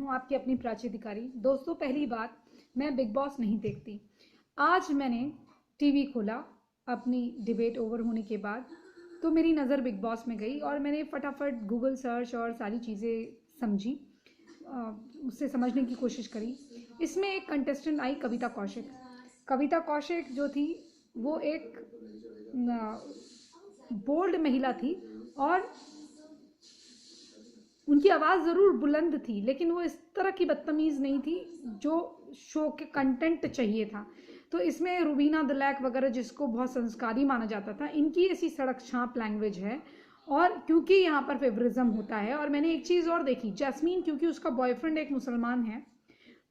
हूँ आपकी अपनी प्राची अधिकारी। दोस्तों, पहली बात, मैं बिग बॉस नहीं देखती। आज मैंने टीवी खोला अपनी डिबेट ओवर होने के बाद, तो मेरी नज़र बिग बॉस में गई और मैंने फटाफट गूगल सर्च और सारी चीज़ें समझी, उससे समझने की कोशिश करी। इसमें एक कंटेस्टेंट आई, कविता कौशिक। कविता कौशिक जो थी वो एक बोल्ड महिला थी और उनकी आवाज़ ज़रूर बुलंद थी, लेकिन वो इस तरह की बदतमीज़ नहीं थी जो शो के कंटेंट चाहिए था। तो इसमें रुबीना दलैक वगैरह, जिसको बहुत संस्कारी माना जाता था, इनकी ऐसी सड़क छाप लैंग्वेज है। और क्योंकि यहाँ पर फेवरिज्म होता है, और मैंने एक चीज़ और देखी, जैस्मीन क्योंकि उसका बॉयफ्रेंड एक मुसलमान है,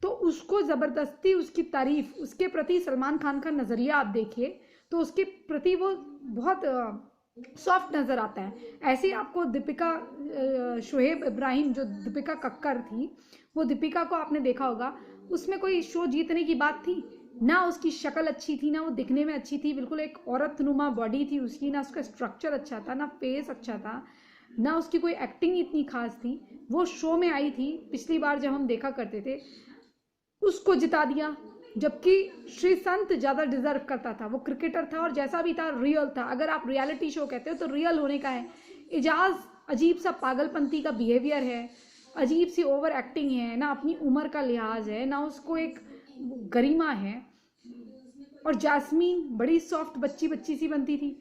तो उसको ज़बरदस्ती उसकी तारीफ, उसके प्रति सलमान खान का नज़रिया आप देखिए तो उसके प्रति वो बहुत सॉफ्ट नज़र आता है। ऐसे ही आपको दीपिका, शोएब इब्राहिम जो दीपिका कक्कर थी, वो दीपिका को आपने देखा होगा, उसमें कोई शो जीतने की बात थी ना, उसकी शक्ल अच्छी थी ना वो दिखने में अच्छी थी, बिल्कुल एक औरत नुमा बॉडी थी उसकी, ना उसका स्ट्रक्चर अच्छा था, ना फेस अच्छा था, ना उसकी कोई एक्टिंग इतनी खास थी। वो शो में आई थी पिछली बार जब हम देखा करते थे, उसको जिता दिया, जबकि श्री संत ज़्यादा डिजर्व करता था। वो क्रिकेटर था और जैसा भी था रियल था। अगर आप रियलिटी शो कहते हो तो रियल होने का है। एजाज अजीब सा पागलपंती का बिहेवियर है, अजीब सी ओवर एक्टिंग है, ना अपनी उम्र का लिहाज है, ना उसको एक गरिमा है। और जास्मीन बड़ी सॉफ्ट बच्ची बच्ची सी बनती थी,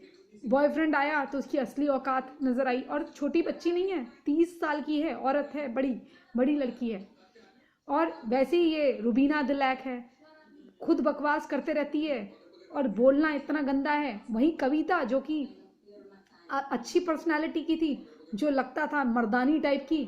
बॉयफ्रेंड आया तो उसकी असली औकात नजर आई। और छोटी बच्ची नहीं है, 30 साल की है, औरत है, बड़ी बड़ी लड़की है। और वैसे ही ये रुबीना दलैक है, खुद बकवास करते रहती है और बोलना इतना गंदा है। वहीं कविता जो कि अच्छी पर्सनालिटी की थी, जो लगता था मर्दानी टाइप की,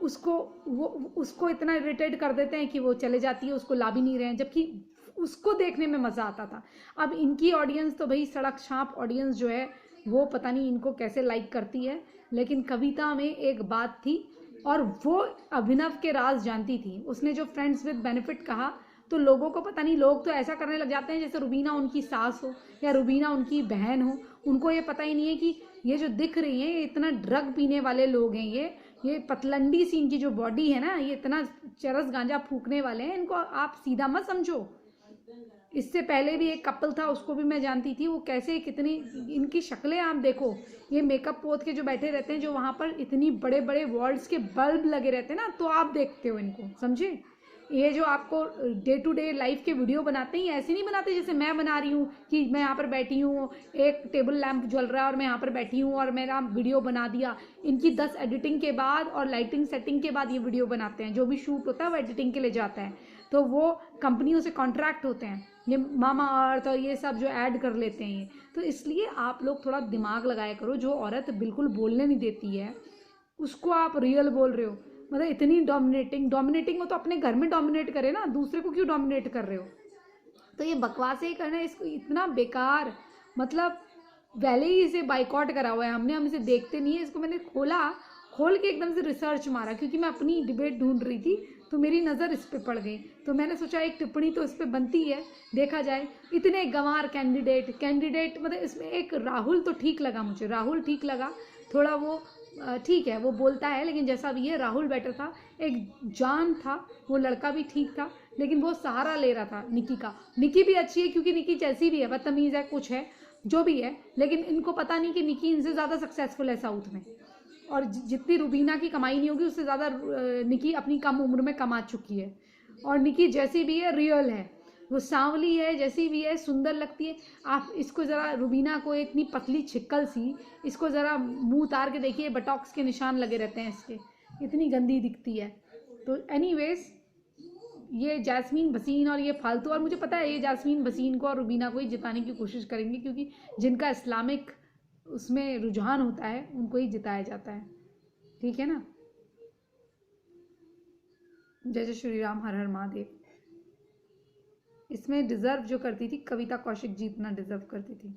उसको इतना इरिटेट कर देते हैं कि वो चले जाती है, उसको ला भी नहीं रहे हैं, जबकि उसको देखने में मज़ा आता था। अब इनकी ऑडियंस तो भाई सड़क छाप ऑडियंस जो है, वो पता नहीं इनको कैसे लाइक करती है। लेकिन कविता में एक बात थी, और वो अभिनव के राज जानती थी। उसने जो फ्रेंड्स विद बेनिफिट कहा, तो लोगों को पता नहीं, लोग तो ऐसा करने लग जाते हैं जैसे रुबीना उनकी सास हो या रुबीना उनकी बहन हो। उनको ये पता ही नहीं है कि ये जो दिख रही है, ये इतना ड्रग पीने वाले लोग हैं, ये पतलंडी सी इनकी जो बॉडी है ना, ये इतना चरस गांजा फूकने वाले हैं। इनको आप सीधा मत समझो। इससे पहले भी एक कपल था, उसको भी मैं जानती थी। वो कैसे, कितनी इनकी शक्लें आप देखो, ये मेकअप पोत के जो बैठे रहते हैं, जो वहां पर इतनी बड़े बड़े वॉल्स के बल्ब लगे रहते हैं ना, तो आप देखते हो इनको, समझे। ये जो आपको डे टू डे लाइफ के वीडियो बनाते हैं, ऐसे नहीं बनाते जैसे मैं बना रही हूँ कि मैं यहाँ पर बैठी हूँ, एक टेबल लैंप जल रहा है और मैं यहाँ पर बैठी हूँ और मेरा वीडियो बना दिया। इनकी 10 एडिटिंग के बाद और लाइटिंग सेटिंग के बाद ये वीडियो बनाते हैं। जो भी शूट होता है वो एडिटिंग के लिए जाता है, तो वो कंपनियों से कॉन्ट्रैक्ट होते हैं, ये मामा अर्थ और ये सब जो ऐड कर लेते हैं ये। तो इसलिए आप लोग थोड़ा दिमाग लगाया करो। जो औरत बिल्कुल बोलने नहीं देती है, उसको आप रियल बोल रहे हो। मतलब इतनी डोमिनेटिंग हो तो अपने घर में डोमिनेट करे ना, दूसरे को क्यों डोमिनेट कर रहे हो। तो ये बकवासें ही करना, इसको इतना बेकार, मतलब पहले ही इसे बाइकआउट करा हुआ है हमने, हम इसे देखते नहीं है। इसको मैंने खोल के एकदम से रिसर्च मारा, क्योंकि मैं अपनी डिबेट ढूंढ रही थी, तो मेरी नज़र इस पे पड़ गई। तो मैंने सोचा एक टिप्पणी तो इस पे बनती है, देखा जाए। इतने गंवार कैंडिडेट मतलब इसमें एक राहुल तो ठीक लगा मुझे, राहुल ठीक लगा थोड़ा। वो ठीक है, वो बोलता है, लेकिन जैसा भी है राहुल बेटर था। एक जान था, वो लड़का भी ठीक था, लेकिन वो सहारा ले रहा था निकी का। निकी भी अच्छी है, क्योंकि निकी जैसी भी है, बदतमीज़ है, कुछ है जो भी है, लेकिन इनको पता नहीं कि निकी इनसे ज़्यादा सक्सेसफुल है साउथ में। और जितनी रुबीना की कमाई नहीं होगी, उससे ज़्यादा निकी अपनी कम उम्र में कमा चुकी है। और निकी जैसी भी है रियल है, वो सांवली है, जैसी भी है सुंदर लगती है। आप इसको ज़रा, रुबीना को, इतनी पतली छिक्कल सी, इसको ज़रा मुंह उतार के देखिए, बटॉक्स के निशान लगे रहते हैं इसके, इतनी गंदी दिखती है। तो एनीवेज, ये जैस्मीन भसीन और ये फालतू, और मुझे पता है ये जैस्मीन भसीन को और रुबीना को ही जिताने की कोशिश करेंगे, क्योंकि जिनका इस्लामिक उसमें रुझान होता है उनको ही जिताया जाता है। ठीक है ना। जय जय श्री राम, हर हर महादेव। इसमें डिजर्व जो करती थी, कविता कौशिक जीतना डिजर्व करती थी।